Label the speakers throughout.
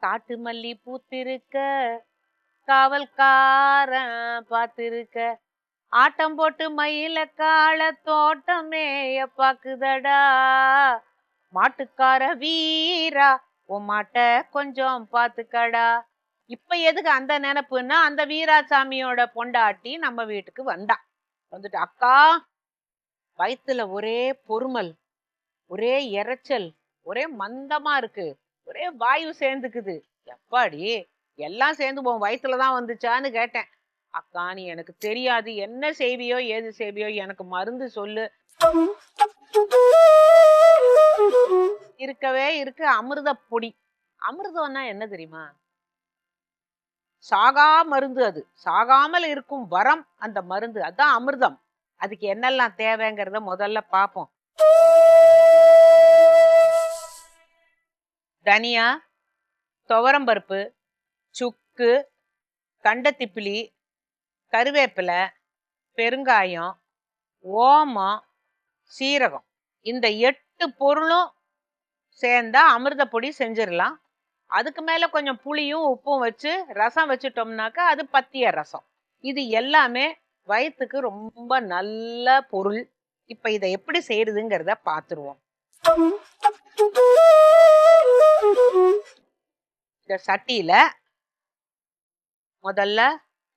Speaker 1: காட்டு மல்லி பூத்திருக்க காவல்காரன் பாத்திருக்க ஆட்டம் போட்டு மயில கால தோட்டமேய பாக்குதடா மாட்டுக்கார வீரா உன் மாட்ட கொஞ்சம் பாத்துக்கடா. இப்ப எதுக்கு அந்த நினைப்புன்னா அந்த வீராசாமியோட பொண்டாட்டி நம்ம வீட்டுக்கு வந்துட்டு அக்கா வயித்துல ஒரே பொறுமல், ஒரே இரைச்சல், ஒரே மந்தமா இருக்கு, ஒரே வாயு சேர்ந்துக்குது. எப்பாடி எல்லாம் சேர்ந்து உன் வயிற்றுலதான் வந்துச்சான்னு கேட்டேன். அக்கா நீ எனக்கு தெரியாது, என்ன செய்வியோ ஏது செய்வியோ, எனக்கு மருந்து சொல்லு. இருக்கவே இருக்கு அமிர்த பொடி. அமிர்தம்னா என்ன தெரியுமா? சாகா மருந்து. அது சாகாமல் இருக்கும் வரம் அந்த மருந்து, அதான் அமிர்தம். அதுக்கு என்னெல்லாம் தேவைங்கிறத முதல்ல பார்ப்போம். தனியா, துவரம்பருப்பு, சுக்கு, கண்டத்திப்பிலி, கருவேப்பிலை, பெருங்காயம், ஓமம், சீரகம். இந்த 8 பொருளும் சேர்ந்தா அமிர்த பொடி செஞ்சிடலாம். அதுக்கு மேல கொஞ்சம் புளியும் உப்பும் வச்சு ரசம் வச்சுட்டோம்னாக்கா அது பத்திய ரசம். இது எல்லாமே வயிற்றுக்கு ரொம்ப நல்ல பொருள். இப்ப இதை எப்படி செய்யறதுங்கிறத பார்த்துருவோம். இந்த சட்டியில முதல்ல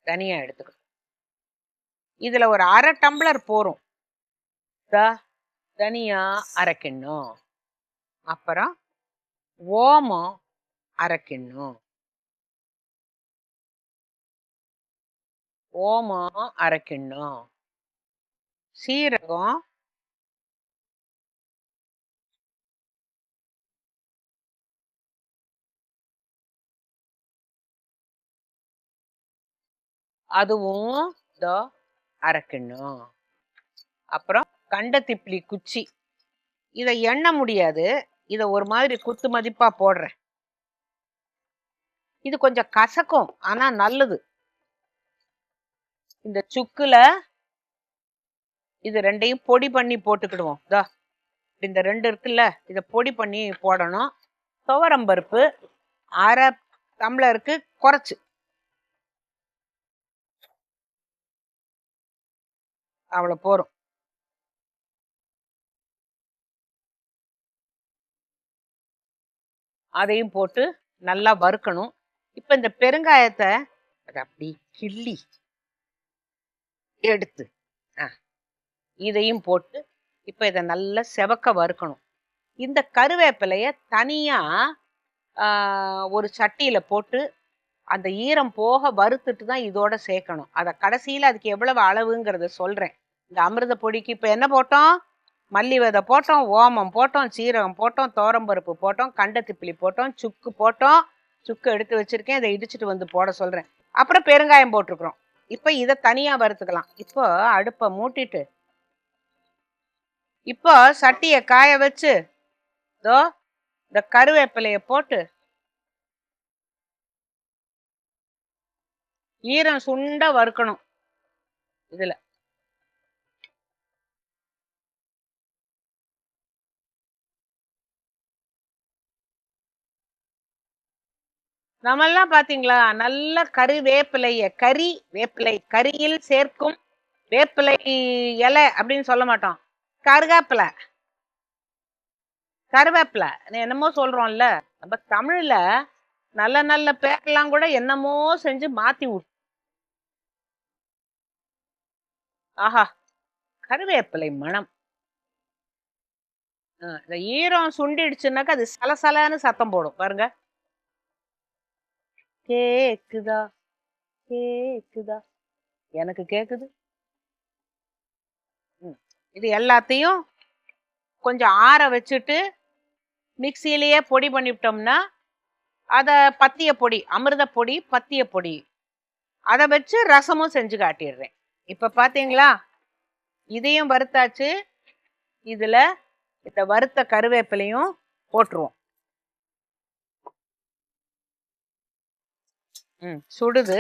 Speaker 1: தனியா எடுத்துக்கணும். இதுல ஒரு 1/2 டம்ளர் போரும் தனியா அரைக்கணும். அப்புறம் ஓமம் அரைக்கணும். ஓமம் அரைக்கணும். சீரகம் அதுவும் அரைக்கணும். அப்புறம் கண்டத்திப்பிலி குச்சி, இதை எண்ண முடியாது, இதை ஒரு மாதிரி குத்து மதிப்பா போடுறேன். இது கொஞ்சம் கசக்கும், ஆனா நல்லது. இந்த சுக்குல இது ரெண்டையும் பொடி பண்ணி போட்டுக்கிடுவோம். இந்த 2 இருக்குல்ல, இதை பொடி பண்ணி போடணும். துவரம்பருப்பு 1/2 டம்ளருக்கு குறைச்சு, அவ்வளவு போரும். அதையும் போட்டு நல்லா வறுக்கணும். இப்ப இந்த பெருங்காயத்தை அதை அப்படி கிள்ளி எடுத்து இதையும் போட்டு இப்ப இதை நல்லா செவக்க வறுக்கணும். இந்த கருவேப்பிலைய தனியா ஒரு சட்டியில போட்டு அந்த ஈரம் போக வறுத்துட்டு தான் இதோட சேர்க்கணும். அதை கடைசியில அதுக்கு எவ்வளவு அளவுங்கிறத சொல்றேன். இந்த அமிர்த பொடிக்கு இப்ப என்ன போட்டோம்? மல்லி விதை போட்டோம், ஓமம் போட்டோம், சீரகம் போட்டோம், துவரம்பருப்பு போட்டோம், கண்டத்திப்பிலி போட்டோம், சுக்கு போட்டோம். சுக்கு எடுத்து வச்சிருக்கேன், இதை இடிச்சிட்டு வந்து போட சொல்றேன். அப்புறம் பெருங்காயம் போட்டிருக்கிறோம். இப்ப இதை தனியா வறுத்துக்கலாம். இப்போ அடுப்பை மூட்டிட்டு இப்போ சட்டியை காய வச்சு இந்த கருவேப்பிலைய போட்டு ஈரம் சுண்ட வறுக்கணும். இதுல நம்மெல்லாம் பாத்தீங்களா, நல்ல கருவேப்பிலைய கரியில் சேர்க்கும் வேப்பிலை இலை அப்படின்னு சொல்ல மாட்டோம், கருவேப்பிலை என்னமோ சொல்றோம்ல. நம்ம தமிழ்ல நல்ல நல்ல பேரெல்லாம் கூட என்னமோ செஞ்சு மாத்தி விட்டு. ஆஹா, கருவேப்பிலை மனம். இந்த ஈரம் சுண்டிடுச்சுன்னாக்கா அது சலசலன்னு சத்தம் போடும் பாருங்க. கேக்குதா கேக்குதா? எனக்கு கேக்குது. இது எல்லாத்தையும் கொஞ்சம் ஆற வச்சுட்டு மிக்சியிலேயே பொடி பண்ணிவிட்டோம்னா அத பத்திய பொடி, அமிர்த பொடி, பத்திய பொடி, அதை வச்சு ரசமும் செஞ்சு காட்டிடுறேன். இப்ப பாத்தீங்களா, இதையும் வறுத்தாச்சு. இதுல இந்த வறுத்த கருவேப்பிலையும் போட்டுருவோம். சுடுது,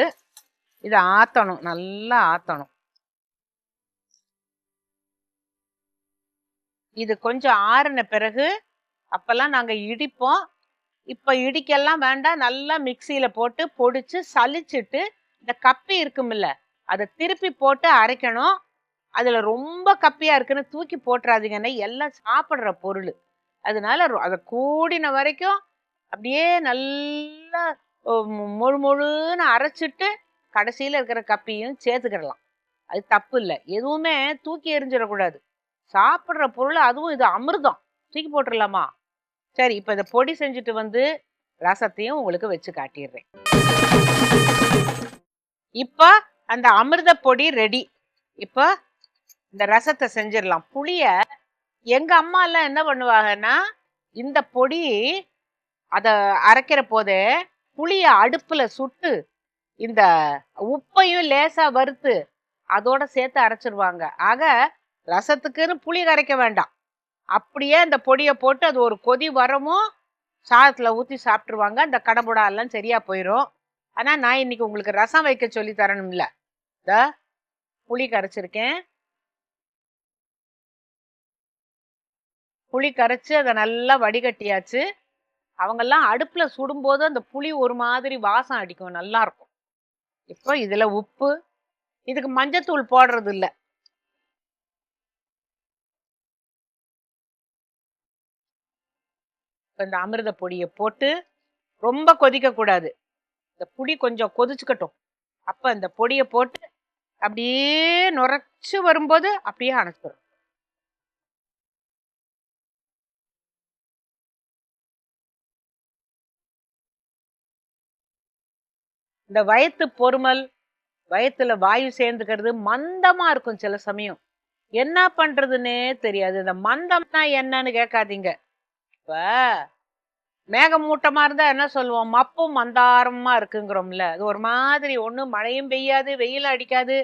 Speaker 1: இதை ஆத்தணும், நல்லா ஆத்தணும். இது கொஞ்சம் ஆறின பிறகு, அப்பெல்லாம் நாங்க இடிப்போம், இப்ப இடிக்கெல்லாம் வேண்டாம், நல்லா மிக்சியில போட்டு பொடிச்சு சலிச்சிட்டு இந்த கப்பி இருக்குமில்ல அதை திருப்பி போட்டு அரைக்கணும். அதுல ரொம்ப கப்பியா இருக்குன்னு தூக்கி போட்டுறாதீங்கன்னா, எல்லாம் சாப்பிடுற பொருள். அதனால அதை கூடின வரைக்கும் அப்படியே நல்லா மொழு மொழுன்னு அரைச்சிட்டு கடைசியில இருக்கிற கப்பியும் சேர்த்துக்கிடலாம். அது தப்பு இல்லை. எதுவுமே தூக்கி எறிஞ்சிடக்கூடாது. சாப்பிடுற பொருள், அதுவும் இது அமிர்தம், தூக்கி போட்டுடலாமா? சரி, இப்ப இதை பொடி செஞ்சுட்டு வந்து ரசத்தையும் உங்களுக்கு வச்சு காட்டிடுறேன். இப்ப அந்த அமிர்த பொடி ரெடி. இப்ப இந்த ரசத்தை செஞ்சிடலாம். புளிய எங்க அம்மா எல்லாம் என்ன பண்ணுவாங்கன்னா, இந்த பொடி அத அரைக்கிற போதே புளிய அடுப்புல சுட்டு இந்த உப்பையும் லேசா வறுத்து அதோட சேர்த்து அரைச்சிருவாங்க. ஆக ரசத்துக்குன்னு புளி கரைக்க வேண்டாம். அப்படியே அந்த பொடியை போட்டு அது ஒரு கொதி வரவும் சாதத்துல ஊத்தி சாப்பிட்டுருவாங்க. அந்த கடம்புடா எல்லாம் சரியா போயிடும். ஆனா நான் இன்னைக்கு உங்களுக்கு ரசம் வைக்க சொல்லி தரணும்ல. இந்த புளி கரைச்சிருக்கேன். புளி கரைச்சு அதை நல்லா வடிகட்டியாச்சு. அவங்கெல்லாம் அடுப்புல சுடும்போது அந்த புளி ஒரு மாதிரி வாசம் அடிக்கும், நல்லா இருக்கும். இப்போ இதுல உப்பு, இதுக்கு மஞ்சத்தூள் போடுறது இல்லை. இந்த அமிர்த பொடியை போட்டு ரொம்ப கொதிக்க கூடாது. இந்த புளி கொஞ்சம் கொதிச்சுக்கட்டும். அப்ப இந்த பொடியை போட்டு அப்படியே நுரைச்சு வரும்போது அப்படியே அணைச்சிடும். இந்த வயிற்று பொறுமல், வயிற்றுல வாயு சேர்ந்துக்கிறது, மந்தமா இருக்கும் சில சமயம். என்ன பண்றதுன்னே தெரியாது. இந்த மந்தம்னா என்னன்னு கேட்காதீங்க. இப்ப மேகமூட்டமா இருந்தா என்ன சொல்லுவோம்? மப்பும் மந்தாரமா இருக்குங்கிறோம்ல. அது ஒரு மாதிரி, ஒண்ணு மழையும் பெய்யாது, வெயில் அடிக்காது,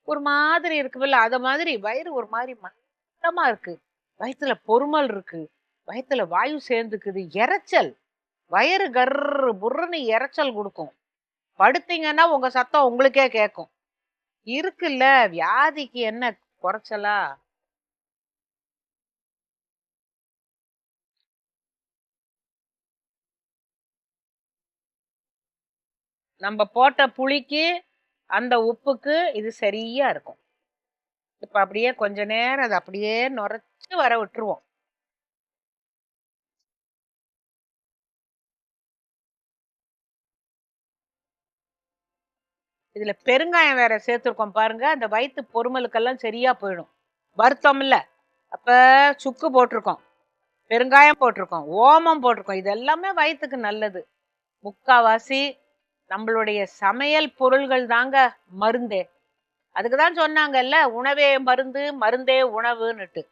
Speaker 1: ஒரு மாதிரி இருக்குல்ல. அத மாதிரி வயிறு ஒரு மாதிரி மந்தமா இருக்கு, வயிற்றுல பொறுமல் இருக்கு, வயிற்றுல வாயு சேர்ந்துக்குது, இறைச்சல், வயிறு கர்ரு புர்ருன்னு இறைச்சல் கொடுக்கும். படுத்தீங்கன்னா உங்க சத்தம் உங்களுக்கே கேட்கும். இருக்குல்ல, வியாதிக்கு என்ன குறைச்சலா? நம்ம போட்ட புளிக்கு அந்த உப்புக்கு இது சரியா இருக்கும். இப்ப அப்படியே கொஞ்ச நேரம் அதை அப்படியே நுரைச்சு வர விட்டுருவோம். இதுல பெருங்காயம் வேற சேர்த்துருக்கோம் பாருங்க. அந்த வயிற்று பொறுமலுக்கெல்லாம் சரியா போயிடும். வருத்தம் இல்ல. அப்ப சுக்கு போட்டிருக்கோம், பெருங்காயம் போட்டிருக்கோம், ஓமம் போட்டிருக்கோம். இது எல்லாமே வயிற்றுக்கு நல்லது. முக்காவாசி நம்மளுடைய சமையல் பொருள்கள் தாங்க மருந்தே. அதுக்குதான் சொன்னாங்கல்ல, உணவே மருந்து, மருந்தே உணவுன்னுட்டு.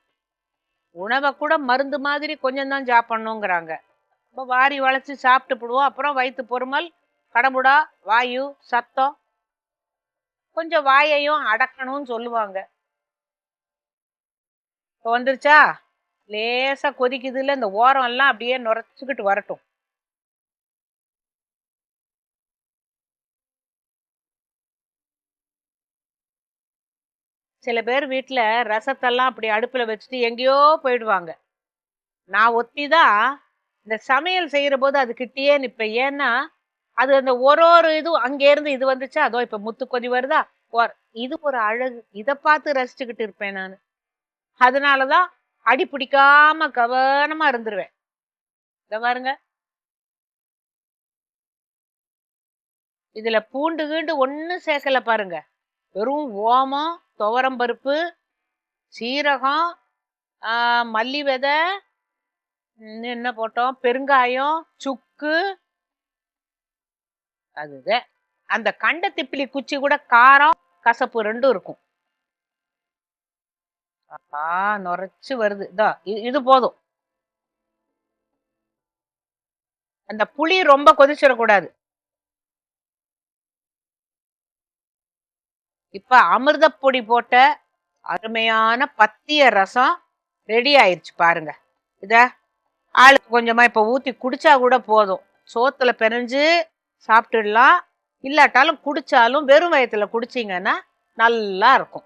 Speaker 1: உணவை கூட மருந்து மாதிரி கொஞ்சம் தான் சாப்பிடணுங்கிறாங்க. இப்போ வாரி வளைச்சு சாப்பிட்டு போடுவோம். அப்புறம் வயிற்று பொறுமல், கடம்புடா, வாயு, சத்தம், கொஞ்சம் வாயையும் அடக்கணும்னு சொல்லுவாங்க. இப்போ வந்துருச்சா? லேசா கொதிக்குதுல, இந்த ஓரம் எல்லாம் அப்படியே நுரைச்சுக்கிட்டு வரட்டும். சில பேர் வீட்டுல ரசத்தெல்லாம் அப்படி அடுப்புல வச்சுட்டு எங்கேயோ போயிடுவாங்க. நான் ஒத்தி தான் இந்த சமையல் செய்யற போது அது கிட்டேயே நிப்பேன். ஏன்னா அது அந்த ஒரு இதுவும் அங்கே இருந்து இது வந்துச்சா, அதோ இப்ப முத்து கொதி வருதா, இது ஒரு அழகு, இதை பார்த்து ரசிச்சுக்கிட்டு இருப்பேன் நான். அதனாலதான் அடி பிடிக்காம கவனமா இருந்துருவேன். இத பாருங்க, இதுல பூண்டு கீண்டு ஒண்ணு சேர்க்கல பாருங்க. வெறும் ஓமம், துவரம்பருப்பு, சீரகம், மல்லி விதை, என்ன போட்டோம், பெருங்காயம், சுக்கு. அதுதான் அந்த கண்ட திப்பிலி குச்சி கூட காரம் கசப்பு ரெண்டும் இருக்கும். நுரைச்சு வருது. இது போதும். அந்த புளி ரொம்ப கொதிச்சிடக்கூடாது. இப்ப அமிர்த பொடி போட்ட அருமையான பத்திய ரசம் ரெடி ஆயிடுச்சு பாருங்க. இத ஆளுக்கு கொஞ்சமா இப்ப ஊத்தி குடிச்சா கூட போதும். சோத்துல பெனஞ்சு சாப்பிட்டுடலாம். இல்லாட்டாலும் குடிச்சாலும் வெறும் வயத்துல குடிச்சீங்கன்னா நல்லா இருக்கும்.